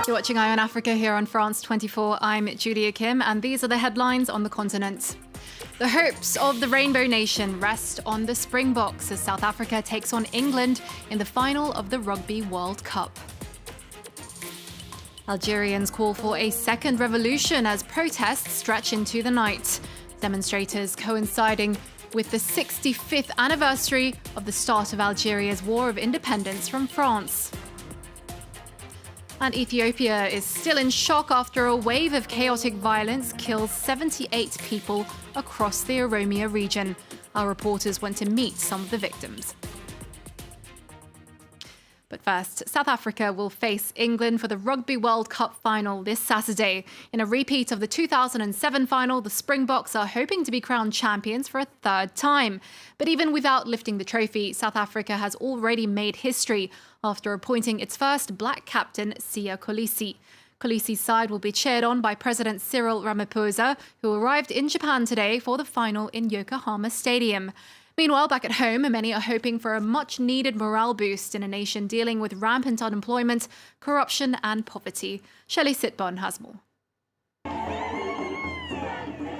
You're watching Eye on Africa here on France 24. I'm Julia Kim, and these are the headlines on the continent. The hopes of the Rainbow Nation rest on the Springboks as South Africa takes on England in the final of the Rugby World Cup. Algerians call for a second revolution as protests stretch into the night. Demonstrators coinciding with the 65th anniversary of the start of Algeria's War of Independence from France. And Ethiopia is still in shock after a wave of chaotic violence kills 78 people across the Oromia region. Our reporters went to meet some of the victims. But first, South Africa will face England for the Rugby World Cup final this Saturday. In a repeat of the 2007 final, the Springboks are hoping to be crowned champions for a third time. But even without lifting the trophy, South Africa has already made history after appointing its first black captain, Siya Kolisi. Kolisi's side will be cheered on by President Cyril Ramaphosa, who arrived in Japan today for the final in Yokohama Stadium. Meanwhile, back at home, many are hoping for a much-needed morale boost in a nation dealing with rampant unemployment, corruption and poverty. Shelley Sitbon has more.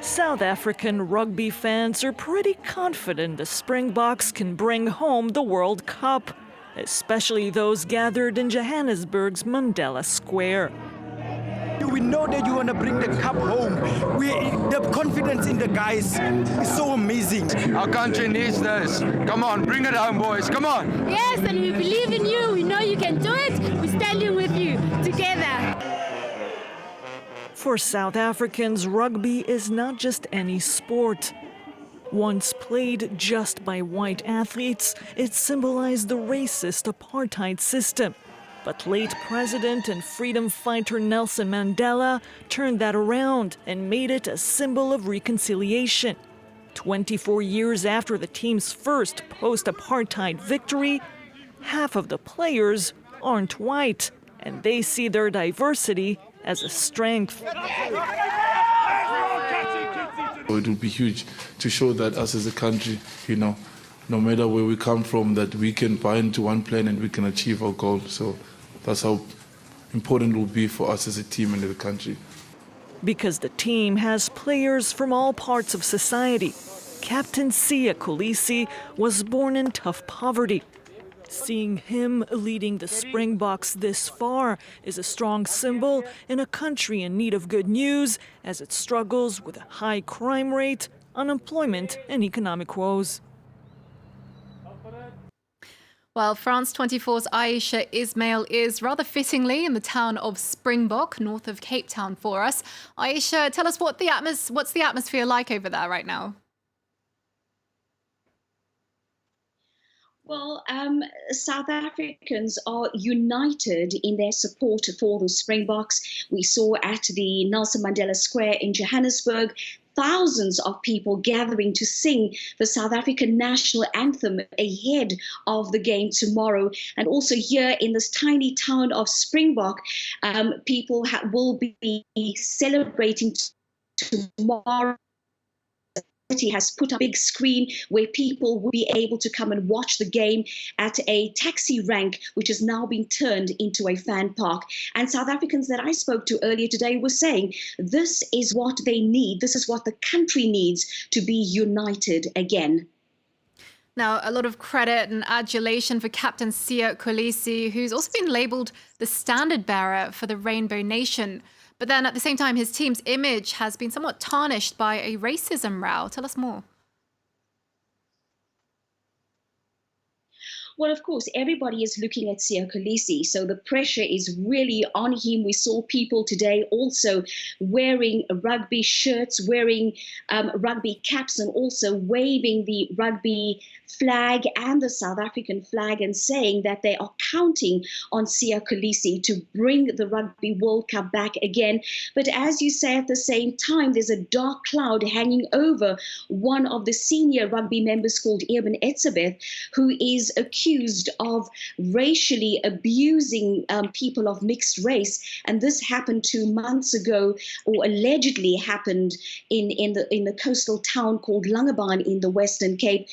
South African rugby fans are pretty confident the Springboks can bring home the World Cup, especially those gathered in Johannesburg's Mandela Square. We know that you want to bring the cup home. The confidence in the guys is so amazing. Our country needs this. Come on, bring it home, boys. Come on. Yes, and we believe in you. We know you can do it. We're standing with you together. For South Africans, rugby is not just any sport. Once played just by white athletes, it symbolized the racist apartheid system. But late President and freedom fighter Nelson Mandela turned that around and made it a symbol of reconciliation. 24 years after the team's first post-apartheid victory, half of the players aren't white, and they see their diversity as a strength. It will be huge to show that us as a country, no matter where we come from, that we can buy into one plan and we can achieve our goal. So that's how important it will be for us as a team and the country. Because the team has players from all parts of society. Captain Siya Kolisi was born in tough poverty. Seeing him leading the Springboks this far is a strong symbol in a country in need of good news as it struggles with a high crime rate, unemployment, and economic woes. Well, France 24's Aisha Ismail is rather fittingly in the town of Springbok, north of Cape Town for us. Aisha, tell us what's the atmosphere like over there right now? Well, South Africans are united in their support for the Springboks. We saw at the Nelson Mandela Square in Johannesburg, thousands of people gathering to sing the South African national anthem ahead of the game tomorrow. And also here in this tiny town of Springbok, people will be celebrating tomorrow. City has put up a big screen where people will be able to come and watch the game at a taxi rank, which has now been turned into a fan park. And South Africans that I spoke to earlier today were saying this is what they need. This is what the country needs to be united again. Now, a lot of credit and adulation for Captain Siya Kolisi, who's also been labelled the standard bearer for the Rainbow Nation. But then at the same time, his team's image has been somewhat tarnished by a racism row. Tell us more. Well, of course, everybody is looking at Siya Kolisi, so the pressure is really on him. We saw people today also wearing rugby shirts, wearing rugby caps, and also waving the rugby flag and the South African flag and saying that they are counting on Siya Kolisi to bring the Rugby World Cup back again. But as you say, at the same time, there's a dark cloud hanging over one of the senior rugby members called Eben Etzebeth, who is accused of racially abusing people of mixed race. And this happened 2 months ago, or allegedly happened in the coastal town called Langebaan in the Western Cape.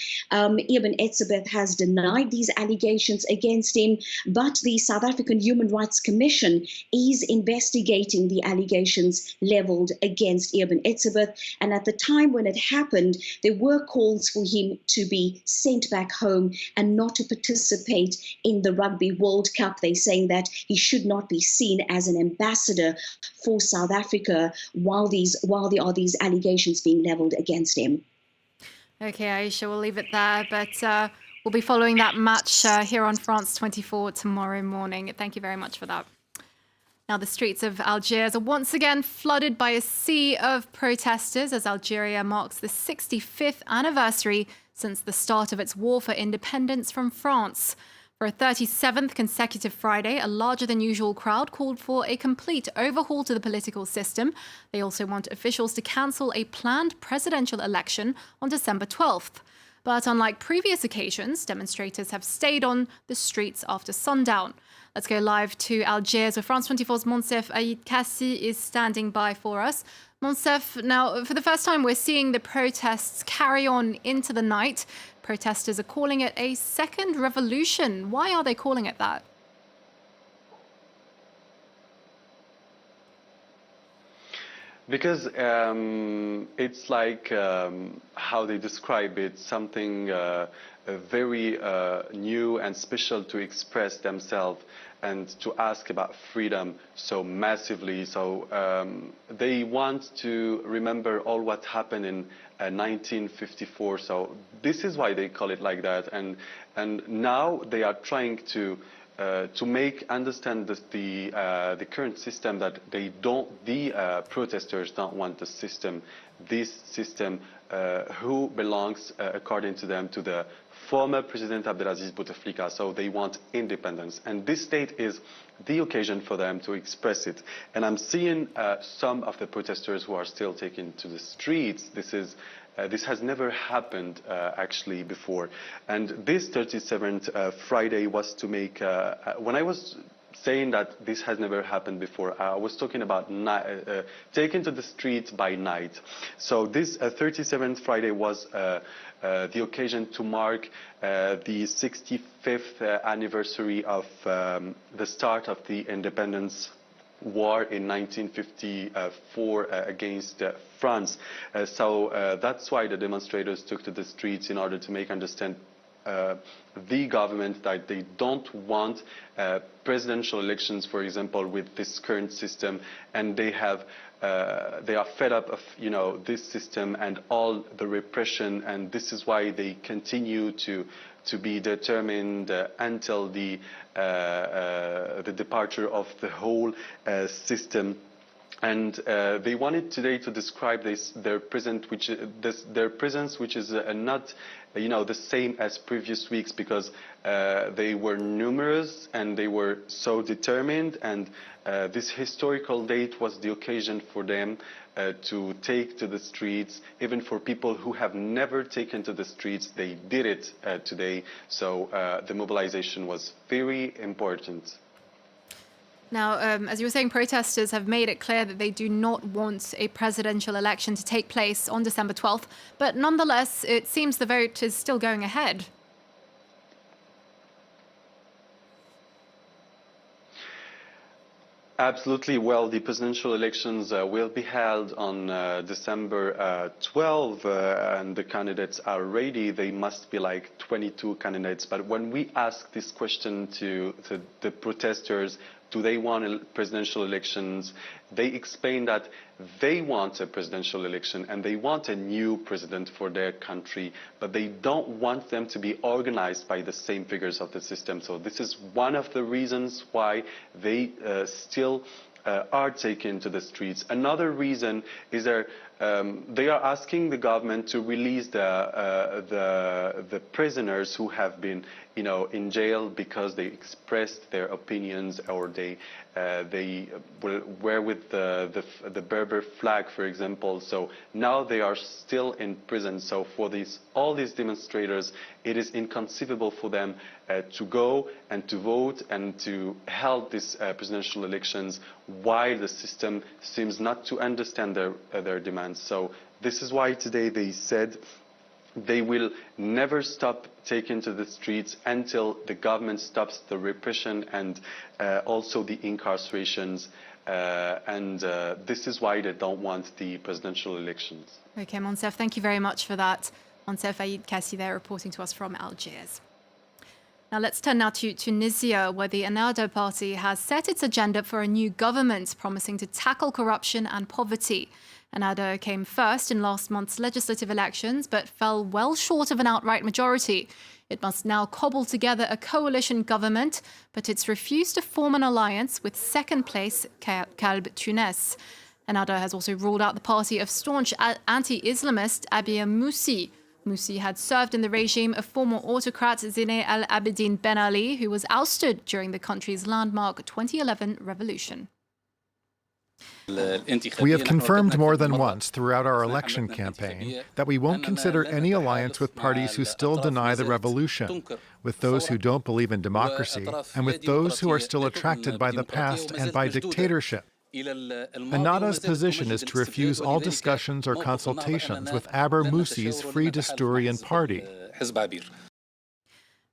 Ibn Etzebeth has denied these allegations against him, but the South African Human Rights Commission is investigating the allegations leveled against Ibn Etzebeth. And at the time when it happened, there were calls for him to be sent back home and not to participate in the Rugby World Cup. They're saying that he should not be seen as an ambassador for South Africa while there are these allegations being leveled against him. Okay, Aisha, we'll leave it there, but we'll be following that match here on France 24 tomorrow morning. Thank you very much for that. Now, the streets of Algiers are once again flooded by a sea of protesters as Algeria marks the 65th anniversary since the start of its war for independence from France. For a 37th consecutive Friday, a larger-than-usual crowd called for a complete overhaul to the political system. They also want officials to cancel a planned presidential election on December 12th. But unlike previous occasions, demonstrators have stayed on the streets after sundown. Let's go live to Algiers, where France 24's Monsef Aïd Kassi is standing by for us. Monsef, now, for the first time, we're seeing the protests carry on into the night. Protesters are calling it a second revolution. Why are they calling it that? Because it's like how they describe it, something very new and special to express themselves and to ask about freedom so massively. So they want to remember all what happened in 1954. So this is why they call it like that. And now they are trying to make understand the current system that the protesters don't want the system, this system who belongs according to them to the former President Abdelaziz Bouteflika. So they want independence, and this date is the occasion for them to express it. And I'm seeing some of the protesters who are still taken to the streets. This has never happened actually before. And this 37th Friday was to make, when I was saying that this has never happened before, I was talking about taken to the streets by night. So this 37th Friday was the occasion to mark the 65th anniversary of the start of the independence war in 1954 against France. So that's why the demonstrators took to the streets in order to make understand the government that they don't want presidential elections, for example, with this current system, and they are fed up of this system and all the repression, and this is why they continue to be determined until the departure of the whole system. And they wanted today to describe their presence, which is not, the same as previous weeks, because they were numerous and they were so determined, and this historical date was the occasion for them to take to the streets. Even for people who have never taken to the streets, they did it today. So the mobilization was very important. Now, as you were saying, protesters have made it clear that they do not want a presidential election to take place on December 12th. But nonetheless, it seems the vote is still going ahead. Absolutely. Well, the presidential elections will be held on December 12, and the candidates are ready. They must be like 22 candidates. But when we ask this question to the protesters, do they want presidential elections? They explain that they want a presidential election and they want a new president for their country, but they don't want them to be organized by the same figures of the system. So this is one of the reasons why they still are taken to the streets. Another reason is they are asking the government to release the prisoners who have been in jail because they expressed their opinions, or they were with the Berber flag, for example. So now they are still in prison. So for all these demonstrators, it is inconceivable for them to go and to vote and to hold these presidential elections while the system seems not to understand their demands. So this is why today they said they will never stop taking to the streets until the government stops the repression and also the incarcerations. This is why they don't want the presidential elections. Okay, Monsef, thank you very much for that. Monsef Aid Kassi there reporting to us from Algiers. Now let's turn now to Tunisia, where the Ennahda party has set its agenda for a new government promising to tackle corruption and poverty. Ennahda came first in last month's legislative elections, but fell well short of an outright majority. It must now cobble together a coalition government, but it's refused to form an alliance with second place Kalb Tunes. Ennahda has also ruled out the party of staunch anti-Islamist Abiy Moussi. Moussi had served in the regime of former autocrat Zine El Abidine Ben Ali, who was ousted during the country's landmark 2011 revolution. We have confirmed more than once throughout our election campaign that we won't consider any alliance with parties who still deny the revolution, with those who don't believe in democracy, and with those who are still attracted by the past and by dictatorship. Ennahda's position is to refuse all discussions or consultations with Abiy Moussi's Free Desturian party.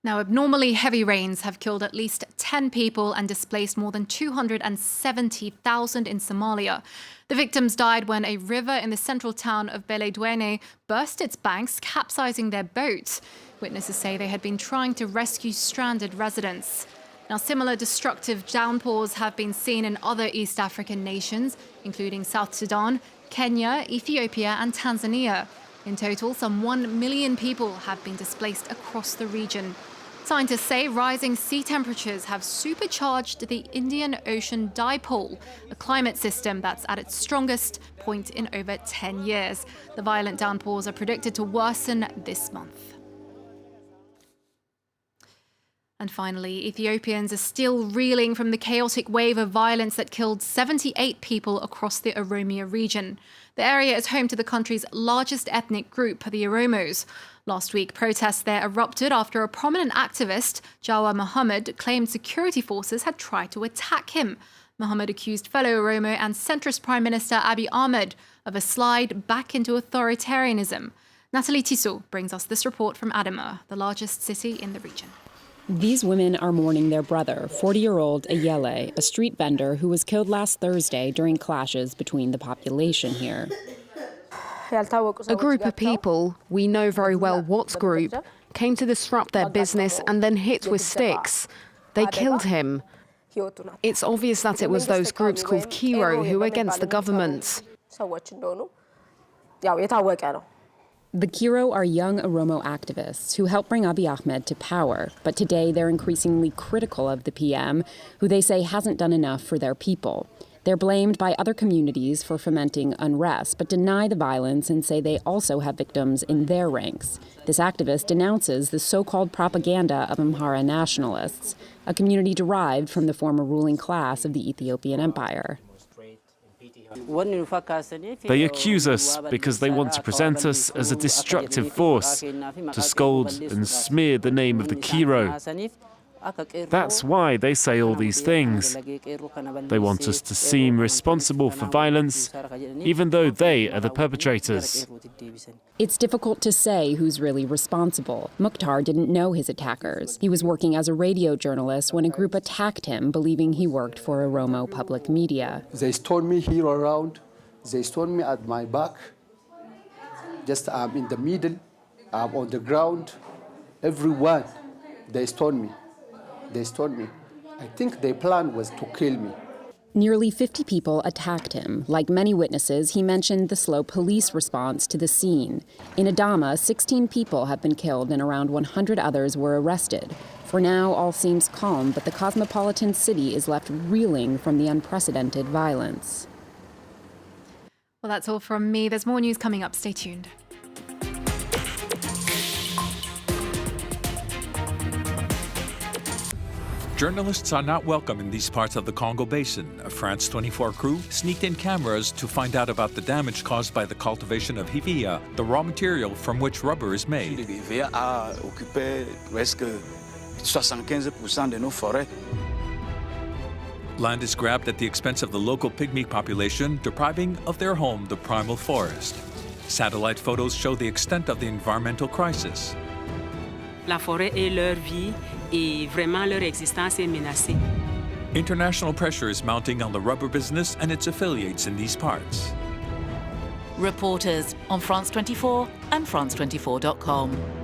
Now, abnormally heavy rains have killed at least 10 people and displaced more than 270,000 in Somalia. The victims died when a river in the central town of Beledweyne burst its banks, capsizing their boat. Witnesses say they had been trying to rescue stranded residents. Now, similar destructive downpours have been seen in other East African nations, including South Sudan, Kenya, Ethiopia and Tanzania. In total, some 1 million people have been displaced across the region. Scientists say rising sea temperatures have supercharged the Indian Ocean dipole, a climate system that's at its strongest point in over 10 years. The violent downpours are predicted to worsen this month. And finally, Ethiopians are still reeling from the chaotic wave of violence that killed 78 people across the Oromia region. The area is home to the country's largest ethnic group, the Oromos. Last week, protests there erupted after a prominent activist, Jawa Mohammed, claimed security forces had tried to attack him. Mohammed accused fellow Oromo and centrist Prime Minister Abiy Ahmed of a slide back into authoritarianism. Natalie Tissot brings us this report from Adama, the largest city in the region. These women are mourning their brother, 40-year-old Ayele, a street vendor who was killed last Thursday during clashes between the population here. A group of people, we know very well what group, came to disrupt their business and then hit with sticks. They killed him. It's obvious that it was those groups called Kiro who were against the government. The Kiro are young Oromo activists who helped bring Abiy Ahmed to power, but today they're increasingly critical of the PM, who they say hasn't done enough for their people. They're blamed by other communities for fomenting unrest, but deny the violence and say they also have victims in their ranks. This activist denounces the so-called propaganda of Amhara nationalists, a community derived from the former ruling class of the Ethiopian Empire. They accuse us because they want to present us as a destructive force, to scold and smear the name of the Kiro. That's why they say all these things. They want us to seem responsible for violence, even though they are the perpetrators. It's difficult to say who's really responsible. Mukhtar didn't know his attackers. He was working as a radio journalist when a group attacked him, believing he worked for Oromo Public Media. They stole me here around. They stole me at my back. Just I'm in the middle. I'm on the ground. Everyone, they stole me. They stole me. I think their plan was to kill me. Nearly 50 people attacked him. Like many witnesses, he mentioned the slow police response to the scene. In Adama, 16 people have been killed and around 100 others were arrested. For now, all seems calm, but the cosmopolitan city is left reeling from the unprecedented violence. Well, that's all from me. There's more news coming up. Stay tuned. Journalists are not welcome in these parts of the Congo Basin. A France 24 crew sneaked in cameras to find out about the damage caused by the cultivation of hevea, the raw material from which rubber is made. Land is grabbed at the expense of the local pygmy population, depriving of their home the primal forest. Satellite photos show the extent of the environmental crisis. La forêt est leur vie et vraiment leur existence est menacée. International pressure is mounting on the rubber business and its affiliates in these parts. Reporters on France 24 and France24.com.